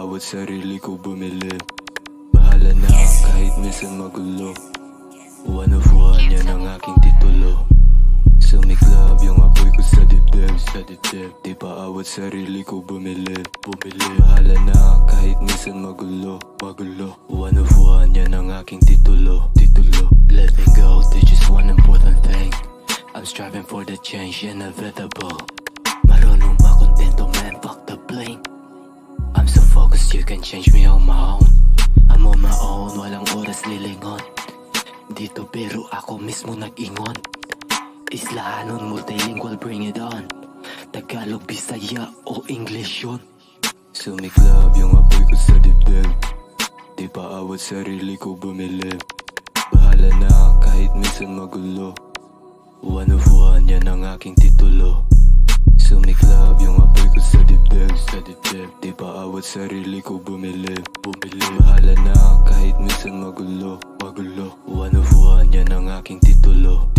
awat sarili ko bumili. Bahala na kahit minsan magulo. One of one, yan ang aking titulo. Sumiklab yung apoy ko sa dibdib, sa dibdib. Di pa awat sarili ko bumili, bumili. Bahala na kahit minsan magulo, magulo. One of one, yan ang aking titulo, titulo. Letting go to just one important thing. I'm striving for the change, inevitable. Marunong makontento man, fuck the blame. I'm so focused, you can change me on my own. I'm on my own, walang oras lilingon. Dito pero ako mismo nag-ingon. Islahanon, multilingual, bring it on. Tagalog, Bisaya o English yun. Sumiklab yung apoy ko sa dibdib. Di pa awat sarili ko bumili. Bahala na kahit minsan magulo. One of one, yan ang aking titulo. Sumiklab yung apoy ko sa dibdib, sa dibdib. Di pa awat sarili ko bumili, bumili. Bahala na kahit minsan magulo, magulo. One of one, yan ang aking titulo.